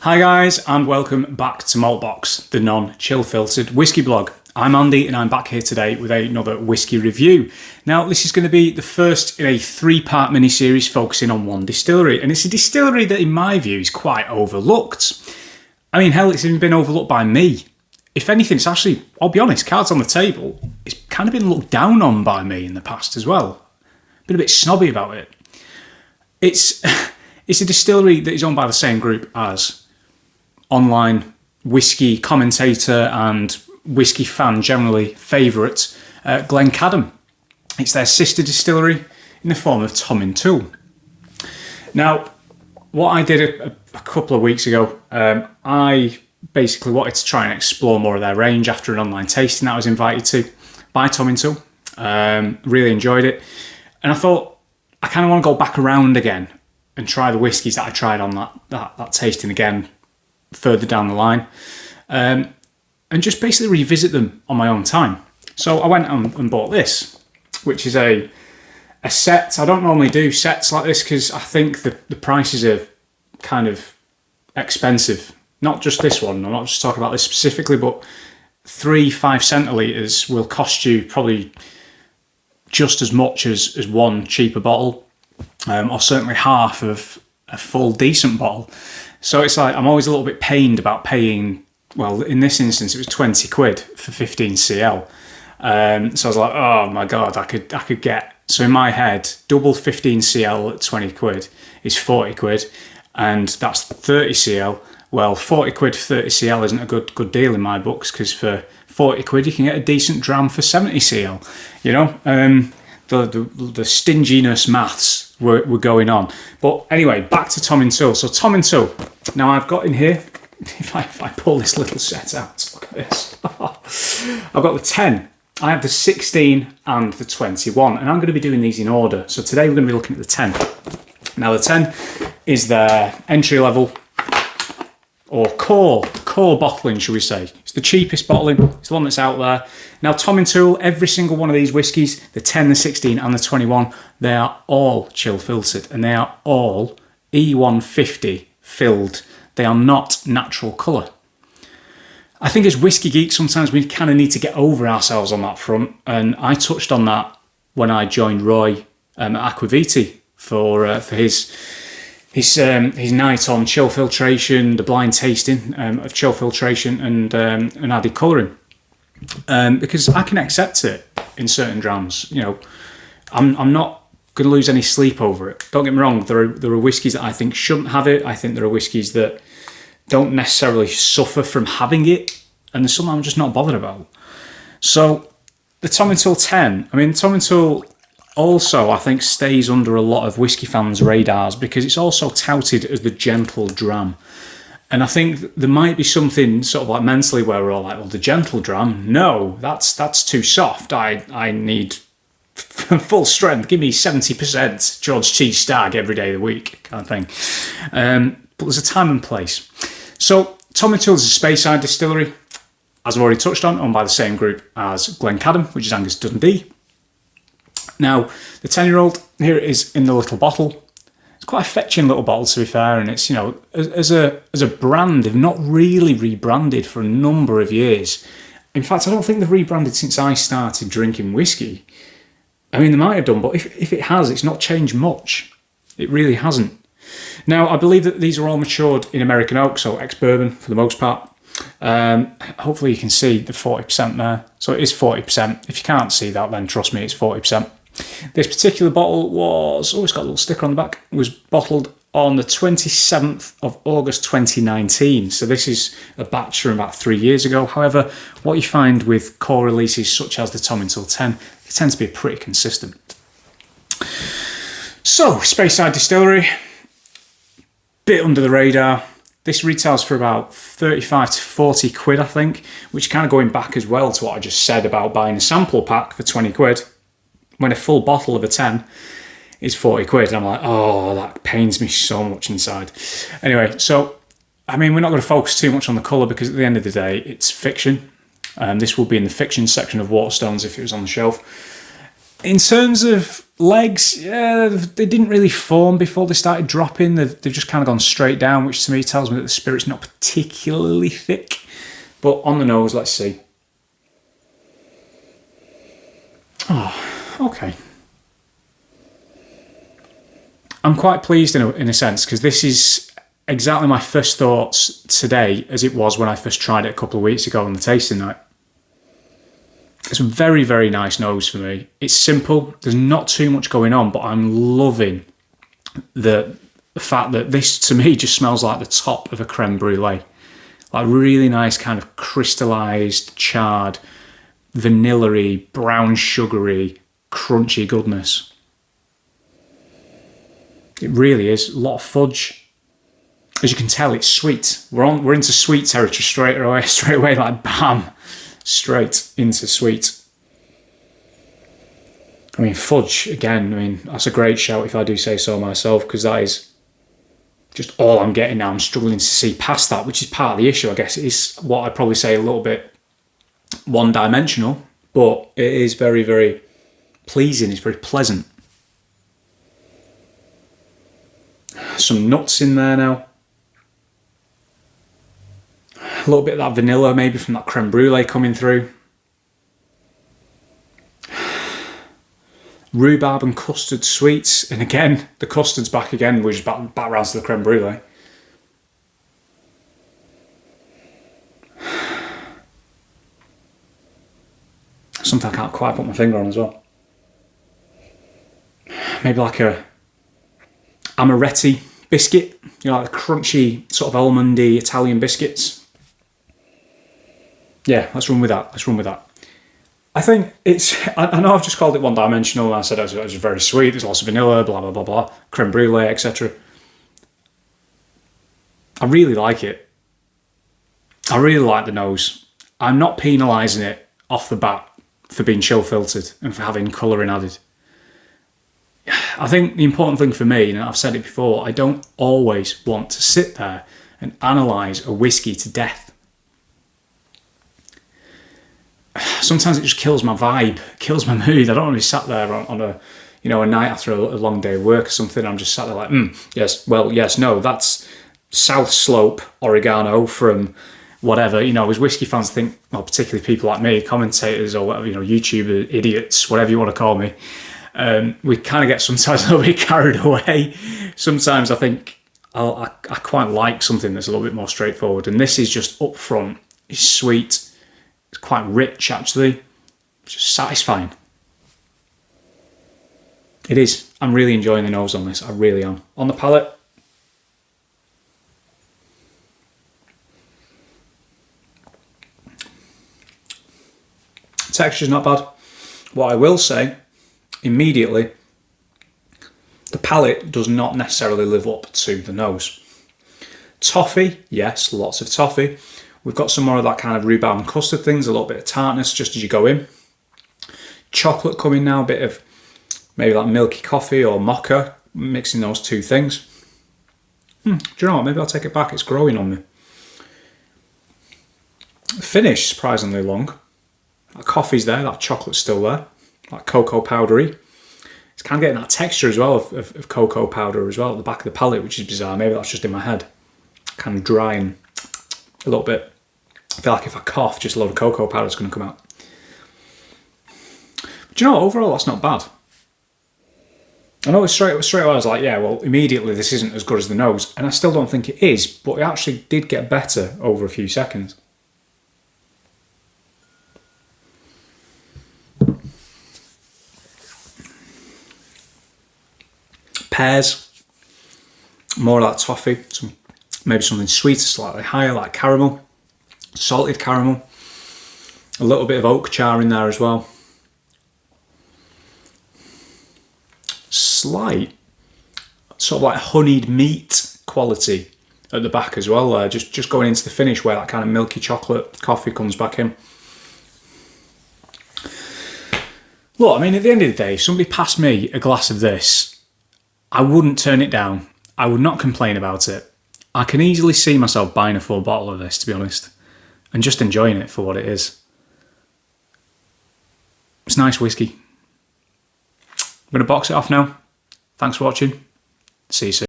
Hi guys, and welcome back to Maltbox, the non-chill filtered whiskey blog. I'm Andy and I'm back here today with another whiskey review. Now this is going to be the first in a three-part mini-series focusing on one distillery, and it's a distillery that in my view is quite overlooked. I mean, hell, it's even been overlooked by me. If anything, it's actually, I'll be honest, cards on the table, it's kind of been looked down on by me in the past as well. Been a bit snobby about it. It's a distillery that is owned by the same group as online whiskey commentator and whiskey fan generally favourite Glencadam. It's their sister distillery in the form of Tomintoul. Now, what I did a couple of weeks ago, I basically wanted to try and explore more of their range after an online tasting that I was invited to by Tomintoul. Really enjoyed it. And I thought, I kind of want to go back around again and try the whiskies that I tried on that tasting again further down the line. And just basically revisit them on my own time. So I went and bought this, which is a set. I don't normally do sets like this because I think the prices are kind of expensive. Not just this one, I'm not just talking about this specifically, but 3 5 centilitres will cost you probably just as much as one cheaper bottle, or certainly half of a full decent bottle. So it's like I'm always a little bit pained about paying, well, in this instance it was 20 quid for 15 cl. So I was like, oh my god, I could get, so in my head, double 15 cl at 20 quid is 40 quid, and that's 30 cl. Well, 40 quid for 30 cl isn't a good deal in my books, because for 40 quid you can get a decent dram for 70 cl. You know, the stinginess maths were going on. But anyway, back to Tomintoul. So Tomintoul, now I've got in here, if I pull this little set out, look at this. I've got the 10, I have the 16 and the 21, and I'm going to be doing these in order. So today we're going to be looking at the 10. Now the 10 is their entry level, or core bottling, shall we say. It's the cheapest bottling, it's the one that's out there. Now Tomintoul, every single one of these whiskies, the 10, the 16 and the 21, they are all chill filtered, and they are all E150 filled. They are not natural colour. I think as whiskey geeks, sometimes we kind of need to get over ourselves on that front, and I touched on that when I joined Roy at Aquaviti for his night on chill filtration, the blind tasting of chill filtration and added colouring, because I can accept it in certain drams. You know, I'm not going to lose any sleep over it. Don't get me wrong. There are whiskies that I think shouldn't have it. I think there are whiskies that don't necessarily suffer from having it, and there's some I'm just not bothered about. So the Tomintoul 10, I mean, Tomintoul also, I think, stays under a lot of whiskey fans' radars because it's also touted as the gentle dram. And I think there might be something sort of like mentally where we're all like, well, the gentle dram? No, that's too soft. I need full strength. Give me 70% George Cheese Stag every day of the week kind of thing. But there's a time and place. So Tomintoul is a Speyside distillery, as I've already touched on, owned by the same group as Glencadam, which is Angus Dundee. Now, the 10-year-old, here it is in the little bottle. It's quite a fetching little bottle, to be fair, and it's, you know, as a brand, they've not really rebranded for a number of years. In fact, I don't think they've rebranded since I started drinking whiskey. I mean, they might have done, but if it has, it's not changed much. It really hasn't. Now, I believe that these are all matured in American oak, so ex-bourbon for the most part. Hopefully you can see the 40% there. So it is 40%. If you can't see that, then trust me, it's 40%. This particular bottle was, it's got a little sticker on the back, was bottled on the 27th of August 2019. So this is a batch from about 3 years ago. However, what you find with core releases such as the Tomintoul 10, it tends to be pretty consistent. So, Speyside Distillery, bit under the radar. This retails for about 35 to 40 quid, I think, which kind of going back as well to what I just said about buying a sample pack for 20 quid, when a full bottle of a 10 is 40 quid. And I'm like, oh, that pains me so much inside. Anyway, so, I mean, we're not going to focus too much on the colour because at the end of the day, it's fiction. This will be in the fiction section of Waterstones if it was on the shelf. In terms of legs, yeah, they didn't really form before they started dropping. They've just kind of gone straight down, which to me tells me that the spirit's not particularly thick. But on the nose, let's see. Oh, okay. I'm quite pleased in a sense, because this is exactly my first thoughts today as it was when I first tried it a couple of weeks ago on the tasting night. It's a very, very nice nose for me. It's simple. There's not too much going on, but I'm loving the fact that this, to me, just smells like the top of a creme brulee. Like really nice kind of crystallized, charred, vanilla-y, brown sugary, crunchy goodness. It really is. A lot of fudge. As you can tell, it's sweet. We're into sweet territory straight away, like bam. Straight into sweet. I mean, fudge, again, I mean, that's a great shout if I do say so myself, because that is just all I'm getting now. I'm struggling to see past that, which is part of the issue, I guess. It is what I'd probably say a little bit one-dimensional, but it is very, very pleasing. It's very pleasant. Some nuts in there now. A little bit of that vanilla, maybe from that creme brulee coming through. Rhubarb and custard sweets. And again, the custard's back again, which is back round to the creme brulee. Something I can't quite put my finger on as well. Maybe like a amaretti biscuit. You know, like the crunchy, sort of almondy Italian biscuits. Yeah, let's run with that. I think I know I've just called it one-dimensional, and I said it was very sweet, there's lots of vanilla, blah, blah, blah, blah, creme brulee, etc. I really like it. I really like the nose. I'm not penalising it off the bat for being chill filtered and for having colouring added. I think the important thing for me, and I've said it before, I don't always want to sit there and analyse a whiskey to death. Sometimes it just kills my vibe, kills my mood. I don't want to be sat there on a night after a long day of work or something. I'm just sat there like, yes, well, yes, no, that's South Slope oregano from whatever. You know, as whiskey fans think, well, particularly people like me, commentators or whatever, YouTuber idiots, whatever you want to call me, we kind of get sometimes a little bit carried away. Sometimes I think I quite like something that's a little bit more straightforward, and this is just upfront. It's sweet. It's quite rich, actually. It's just satisfying. It is. I'm really enjoying the nose on this. I really am. On the palate, texture's not bad. What I will say, immediately, the palate does not necessarily live up to the nose. Toffee, yes, lots of toffee. We've got some more of that kind of rhubarb and custard things, a little bit of tartness just as you go in. Chocolate coming now, a bit of maybe like milky coffee or mocha, mixing those two things. Do you know what? Maybe I'll take it back. It's growing on me. Finish, surprisingly long. That coffee's there, that chocolate's still there. That cocoa powdery. It's kind of getting that texture as well of cocoa powder as well at the back of the palate, which is bizarre. Maybe that's just in my head. Kind of drying a little bit. I feel like if I cough, just a lot of cocoa powder is going to come out. But do you know what? Overall, that's not bad. I know straight away I was like, yeah, well, immediately this isn't as good as the nose. And I still don't think it is, but it actually did get better over a few seconds. Pears. More of that toffee. Maybe something sweeter, slightly higher, like caramel. Salted caramel, a little bit of oak char in there as well. Slight sort of like honeyed meat quality at the back as well there, just going into the finish where that kind of milky chocolate coffee comes back in. Look, I mean, at the end of the day, if somebody passed me a glass of this, I wouldn't turn it down. I would not complain about it. I can easily see myself buying a full bottle of this, to be honest. And just enjoying it for what it is. It's nice whiskey. going to box it off now. Thanks for watching. See you soon.